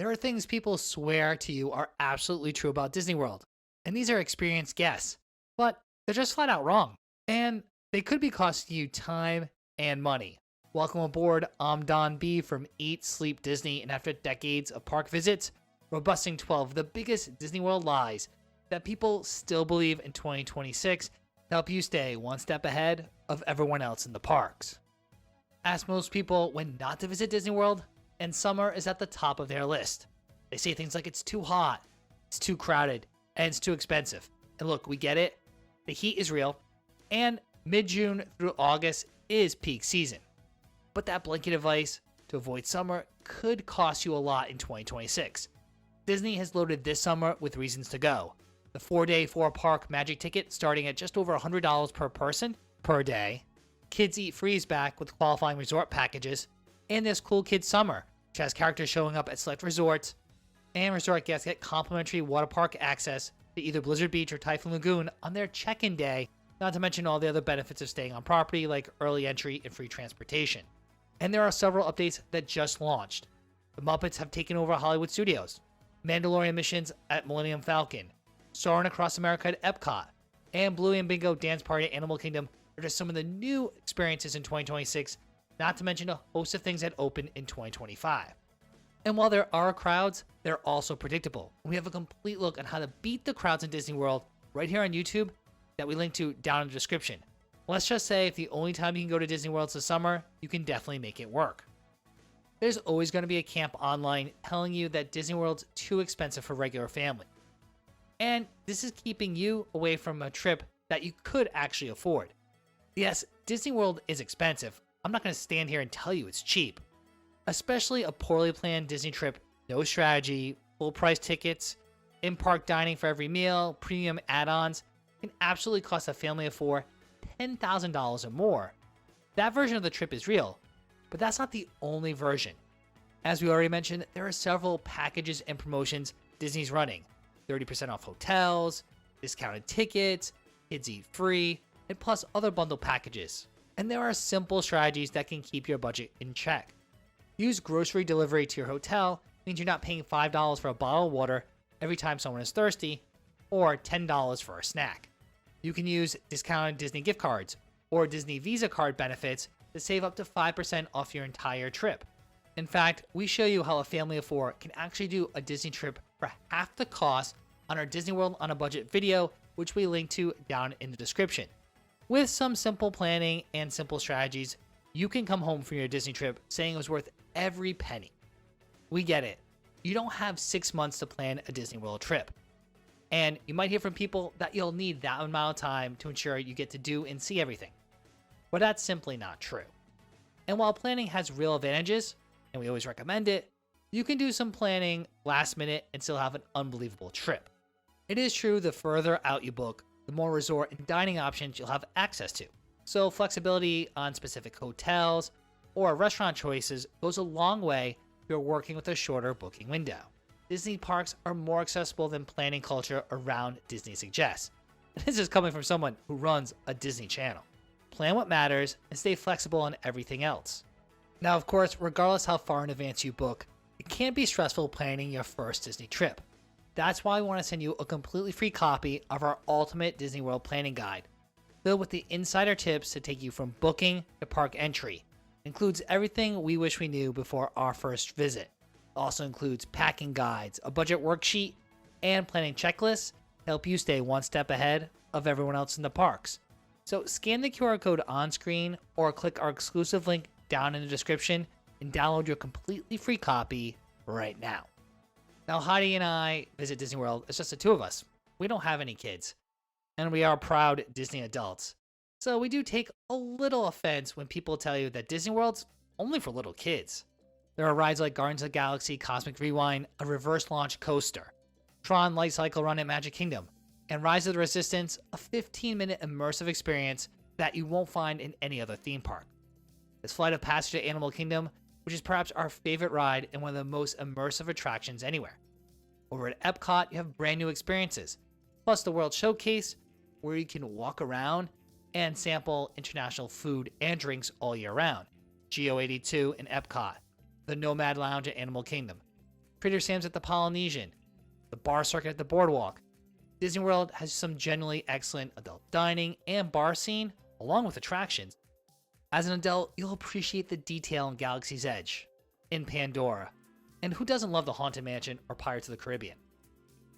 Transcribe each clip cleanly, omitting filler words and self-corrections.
There are things people swear to you are absolutely true about Disney World, and these are experienced guests, but they're just flat out wrong, and they could be costing you time and money. Welcome aboard. I'm Don B from Eat Sleep Disney, and after decades of park visits, we're busting 12 of the biggest Disney World lies that people still believe in 2026 to help you stay one step ahead of everyone else in the parks. Ask most people when not to visit Disney World, and summer is at the top of their list. They say things like it's too hot, it's too crowded, and it's too expensive. And look, we get it. The heat is real, and mid-June through August is peak season. But that blanket advice to avoid summer could cost you a lot in 2026. Disney has loaded this summer with reasons to go. The 4-day, 4-park magic ticket starting at just over $100 per person per day. Kids Eat Free is back with qualifying resort packages. And there's Cool Kids Summer, which has characters showing up at select resorts. And resort guests get complimentary water park access to either Blizzard Beach or Typhoon Lagoon on their check-in day, not to mention all the other benefits of staying on property like early entry and free transportation. And there are several updates that just launched. The Muppets have taken over Hollywood Studios. Mandalorian missions at Millennium Falcon. Soaring Across America at Epcot. And Bluey and Bingo Dance Party at Animal Kingdom are just some of the new experiences in 2026, not to mention a host of things that open in 2025. And while there are crowds, they're also predictable. We have a complete look on how to beat the crowds in Disney World right here on YouTube that we link to down in the description. Let's just say if the only time you can go to Disney World is the summer, you can definitely make it work. There's always going to be a camp online telling you that Disney World's too expensive for regular family. And this is keeping you away from a trip that you could actually afford. Yes, Disney World is expensive. I'm not going to stand here and tell you it's cheap. Especially a poorly planned Disney trip, no strategy, full price tickets, in-park dining for every meal, premium add-ons, can absolutely cost a family of 4 $10,000 or more. That version of the trip is real, but that's not the only version. As we already mentioned, there are several packages and promotions Disney's running. 30% off hotels, discounted tickets, Kids Eat Free, and plus other bundle packages. And there are simple strategies that can keep your budget in check. Use grocery delivery to your hotel, means you're not paying $5 for a bottle of water every time someone is thirsty, or $10 for a snack. You can use discounted Disney gift cards or Disney Visa card benefits to save up to 5% off your entire trip. In fact, we show you how a family of 4 can actually do a Disney trip for half the cost on our Disney World on a Budget video, which we link to down in the description. With some simple planning and simple strategies, you can come home from your Disney trip saying it was worth every penny. We get it. You don't have 6 months to plan a Disney World trip. And you might hear from people that you'll need that amount of time to ensure you get to do and see everything. But that's simply not true. And while planning has real advantages, and we always recommend it, you can do some planning last minute and still have an unbelievable trip. It is true the further out you book, the more resort and dining options you'll have access to. So flexibility on specific hotels or restaurant choices goes a long way if you're working with a shorter booking window. Disney parks are more accessible than planning culture around Disney suggests. And this is coming from someone who runs a Disney channel. Plan what matters and stay flexible on everything else. Now, of course, regardless how far in advance you book, it can be stressful planning your first Disney trip. That's why we want to send you a completely free copy of our Ultimate Disney World Planning Guide, filled with the insider tips to take you from booking to park entry. It includes everything we wish we knew before our first visit. It also includes packing guides, a budget worksheet, and planning checklists to help you stay one step ahead of everyone else in the parks. So scan the QR code on screen or click our exclusive link down in the description and download your completely free copy right now. Now, Heidi and I visit Disney World. It's just the two of us. We don't have any kids, and we are proud Disney adults. So we do take a little offense when people tell you that Disney World's only for little kids. There are rides like Guardians of the Galaxy Cosmic Rewind, a reverse launch coaster, Tron Light Cycle Run at Magic Kingdom, and Rise of the Resistance, a 15-minute immersive experience that you won't find in any other theme park. There's Flight of Passage at Animal Kingdom, which is perhaps our favorite ride and one of the most immersive attractions anywhere. Over at Epcot, you have brand new experiences, plus the World Showcase, where you can walk around and sample international food and drinks all year round. Geo 82 in Epcot, the Nomad Lounge at Animal Kingdom, Trader Sam's at the Polynesian, the bar circuit at the Boardwalk. Disney World has some genuinely excellent adult dining and bar scene, along with attractions. As an adult, you'll appreciate the detail in Galaxy's Edge, in Pandora, and who doesn't love the Haunted Mansion or Pirates of the Caribbean?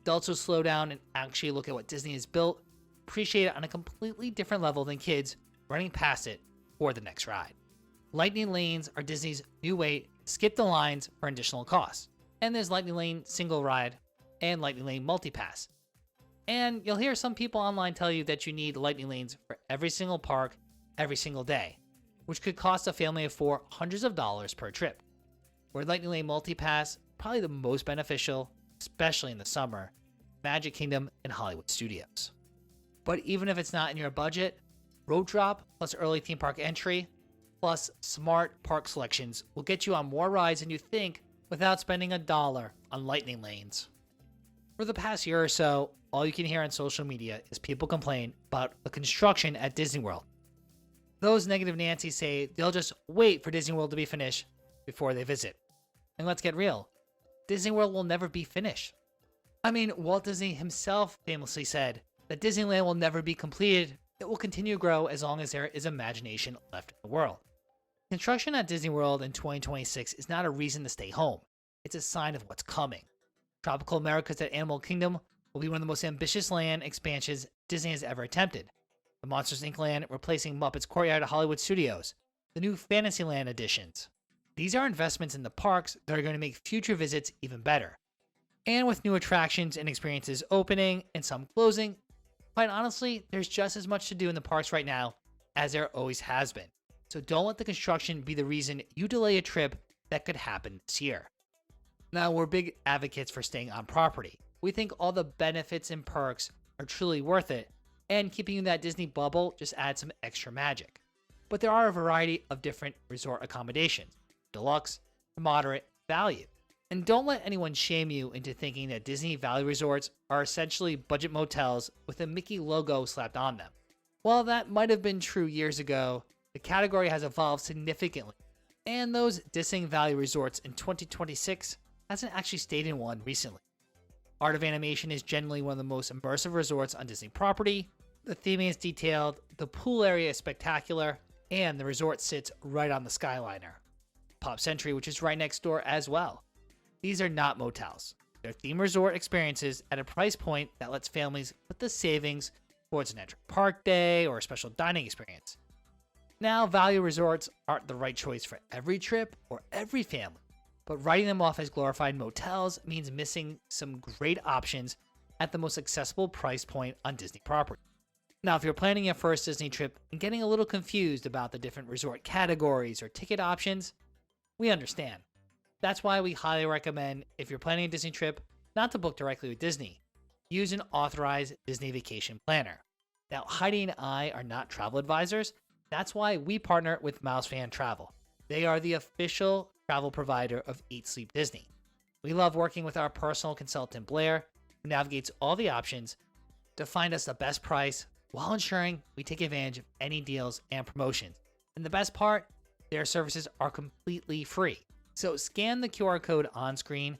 Adults will slow down and actually look at what Disney has built, appreciate it on a completely different level than kids running past it for the next ride. Lightning Lanes are Disney's new way to skip the lines for additional costs. And there's Lightning Lane Single Ride and Lightning Lane Multipass. And you'll hear some people online tell you that you need Lightning Lanes for every single park, every single day, which could cost a family of four hundreds of dollars per trip. Where Lightning Lane Multipass, probably the most beneficial, especially in the summer, Magic Kingdom and Hollywood Studios. But even if it's not in your budget, Road Drop plus early theme park entry plus smart park selections will get you on more rides than you think without spending $1 on Lightning Lanes. For the past year or so, all you can hear on social media is people complain about the construction at Disney World. Those negative Nancy's say they'll just wait for Disney World to be finished before they visit. And let's get real, Disney World will never be finished. I mean, Walt Disney himself famously said that Disneyland will never be completed. It will continue to grow as long as there is imagination left in the world. Construction at Disney World in 2026 is not a reason to stay home. It's a sign of what's coming. Tropical Americas at Animal Kingdom will be one of the most ambitious land expansions Disney has ever attempted. The Monsters Inc. land replacing Muppets Courtyard at Hollywood Studios. The new Fantasyland additions. These are investments in the parks that are going to make future visits even better. And with new attractions and experiences opening and some closing, quite honestly, there's just as much to do in the parks right now as there always has been. So don't let the construction be the reason you delay a trip that could happen this year. Now, we're big advocates for staying on property. We think all the benefits and perks are truly worth it, and keeping you in that Disney bubble just adds some extra magic. But there are a variety of different resort accommodations, deluxe, moderate, value. And don't let anyone shame you into thinking that Disney Valley resorts are essentially budget motels with a Mickey logo slapped on them. While that might have been true years ago, the category has evolved significantly, and those dissing Valley resorts in 2026 hasn't actually stayed in one recently. Art of Animation is generally one of the most immersive resorts on Disney property. The theming is detailed, the pool area is spectacular, and the resort sits right on the Skyliner. Pop Century, which is right next door as well. These are not motels. They're theme resort experiences at a price point that lets families put the savings towards an entry park day or a special dining experience. Now, value resorts aren't the right choice for every trip or every family, but writing them off as glorified motels means missing some great options at the most accessible price point on Disney property. Now, if you're planning your first Disney trip and getting a little confused about the different resort categories or ticket options, we understand. That's why we highly recommend, if you're planning a Disney trip, not to book directly with Disney. Use an authorized Disney vacation planner. Now, Heidi and I are not travel advisors. That's why we partner with Mousefan Travel. They are the official travel provider of Eat Sleep Disney. We love working with our personal consultant Blair, who navigates all the options to find us the best price while ensuring we take advantage of any deals and promotions. And the best part, their services are completely free. So scan the QR code on screen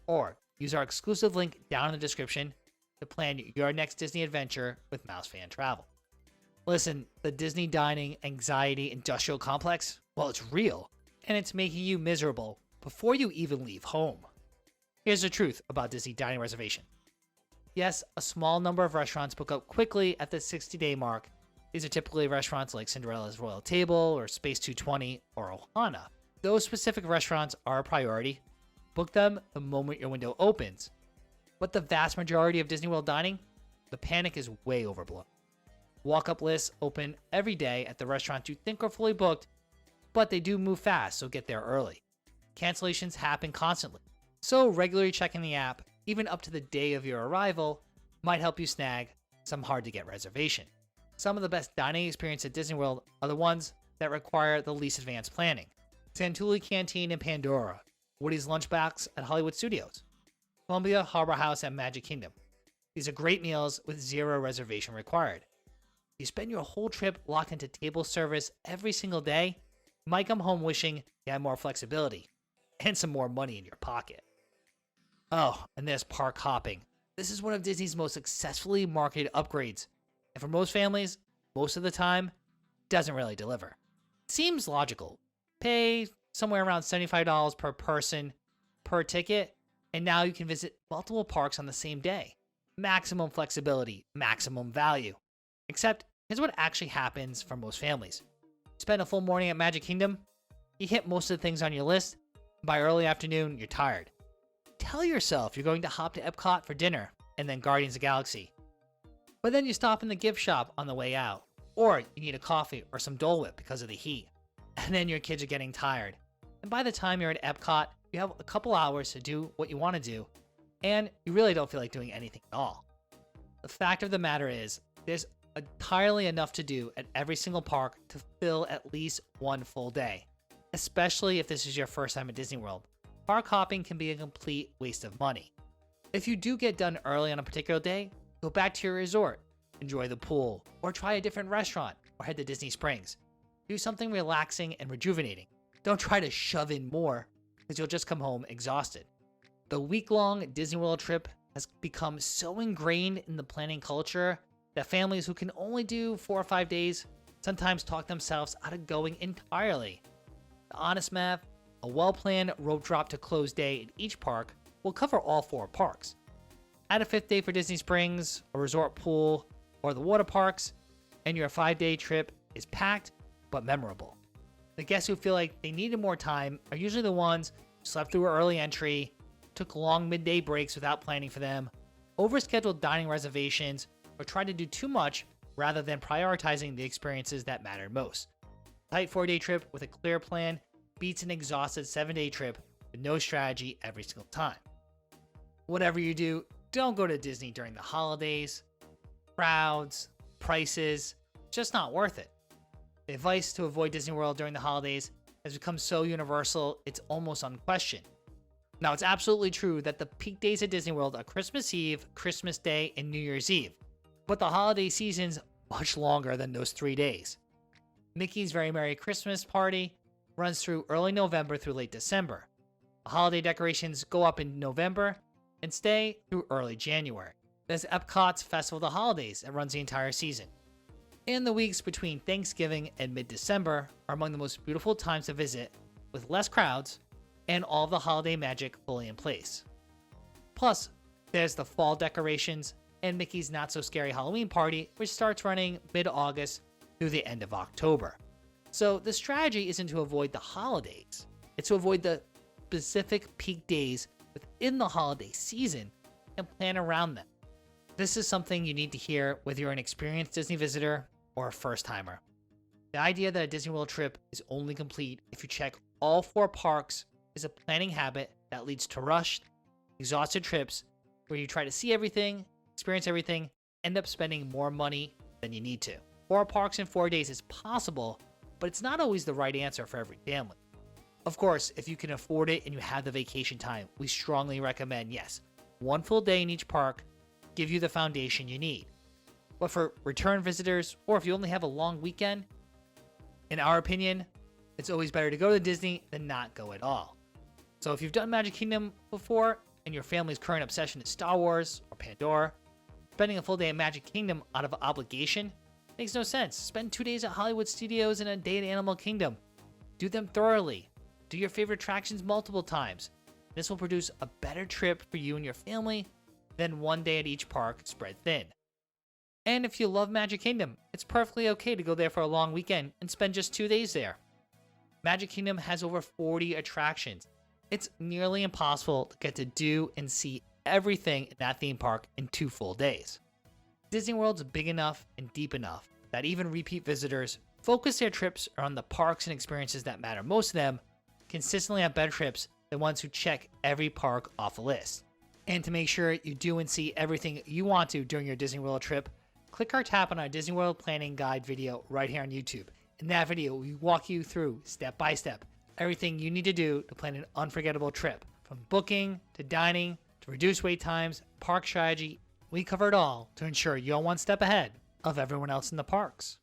or use our exclusive link down in the description to plan your next Disney adventure with Mousefan Travel. Listen, the Disney dining anxiety industrial complex, well, it's real, and it's making you miserable before you even leave home. Here's the truth about Disney dining reservation. Yes, a small number of restaurants book up quickly at the 60-day mark. These are typically restaurants like Cinderella's Royal Table or Space 220 or Ohana. Those specific restaurants are a priority. Book them the moment your window opens. But the vast majority of Disney World dining, the panic is way overblown. Walk-up lists open every day at the restaurants you think are fully booked, but they do move fast, so get there early. Cancellations happen constantly, so regularly checking the app, even up to the day of your arrival, might help you snag some hard-to-get reservation. Some of the best dining experiences at Disney World are the ones that require the least advanced planning. Santulli Canteen in Pandora, Woody's Lunchbox at Hollywood Studios, Columbia Harbor House at Magic Kingdom. These are great meals with zero reservation required. You spend your whole trip locked into table service every single day, you might come home wishing you had more flexibility and some more money in your pocket. Oh, and there's park hopping. This is one of Disney's most successfully marketed upgrades, and for most families, most of the time, doesn't really deliver. It seems logical. Pay somewhere around $75 per person per ticket, and now you can visit multiple parks on the same day. Maximum flexibility, maximum value. Except, here's what actually happens for most families. You spend a full morning at Magic Kingdom, you hit most of the things on your list, and by early afternoon, you're tired. Tell yourself you're going to hop to Epcot for dinner, and then Guardians of the Galaxy. But then you stop in the gift shop on the way out, or you need a coffee or some Dole Whip because of the heat. And then your kids are getting tired. And by the time you're at Epcot, you have a couple hours to do what you want to do, and you really don't feel like doing anything at all. The fact of the matter is, there's entirely enough to do at every single park to fill at least one full day, especially if this is your first time at Disney World. Park hopping can be a complete waste of money. If you do get done early on a particular day, go back to your resort, enjoy the pool, or try a different restaurant, or head to Disney Springs. Do something relaxing and rejuvenating. Don't try to shove in more, because you'll just come home exhausted. The week-long Disney World trip has become so ingrained in the planning culture that families who can only do 4 or 5 days sometimes talk themselves out of going entirely. The honest math, a well-planned rope drop to close day at each park will cover all 4 parks. Add a 5th day for Disney Springs, a resort pool, or the water parks, and your 5-day trip is packed but memorable. The guests who feel like they needed more time are usually the ones who slept through early entry, took long midday breaks without planning for them, overscheduled dining reservations, or tried to do too much rather than prioritizing the experiences that mattered most. A tight 4-day trip with a clear plan beats an exhausted 7-day trip with no strategy every single time. Whatever you do, don't go to Disney during the holidays. Crowds, prices, just not worth it. The advice to avoid Disney World during the holidays has become so universal, it's almost unquestioned. Now, it's absolutely true that the peak days at Disney World are Christmas Eve, Christmas Day, and New Year's Eve, but the holiday season's much longer than those 3 days. Mickey's Very Merry Christmas Party runs through early November through late December. The holiday decorations go up in November and stay through early January. There's Epcot's Festival of the Holidays that runs the entire season. And the weeks between Thanksgiving and mid-December are among the most beautiful times to visit, with less crowds and all of the holiday magic fully in place. Plus, there's the fall decorations and Mickey's Not So Scary Halloween Party, which starts running mid-August through the end of October. So the strategy isn't to avoid the holidays, it's to avoid the specific peak days within the holiday season and plan around them. This is something you need to hear whether you're an experienced Disney visitor or a first-timer. The idea that a Disney World trip is only complete if you check all 4 parks is a planning habit that leads to rushed, exhausted trips where you try to see everything, experience everything, end up spending more money than you need to. 4 parks in 4 days is possible, but it's not always the right answer for every family. Of course, if you can afford it and you have the vacation time, we strongly recommend, yes, 1 full day in each park, give you the foundation you need. But for return visitors, or if you only have a long weekend, in our opinion, it's always better to go to Disney than not go at all. So if you've done Magic Kingdom before, and your family's current obsession is Star Wars or Pandora, spending a full day at Magic Kingdom out of obligation makes no sense. Spend 2 days at Hollywood Studios and a day at Animal Kingdom. Do them thoroughly. Do your favorite attractions multiple times. This will produce a better trip for you and your family than 1 day at each park spread thin. And if you love Magic Kingdom, it's perfectly okay to go there for a long weekend and spend just 2 days there. Magic Kingdom has over 40 attractions. It's nearly impossible to get to do and see everything in that theme park in 2 full days. Disney World's big enough and deep enough that even repeat visitors focus their trips around the parks and experiences that matter most to them, consistently have better trips than ones who check every park off a list. And to make sure you do and see everything you want to during your Disney World trip, click or tap on our Disney World Planning Guide video right here on YouTube. In that video, we walk you through, step by step, everything you need to do to plan an unforgettable trip. From booking, to dining, to reduce wait times, park strategy, we cover it all to ensure you're 1 step ahead of everyone else in the parks.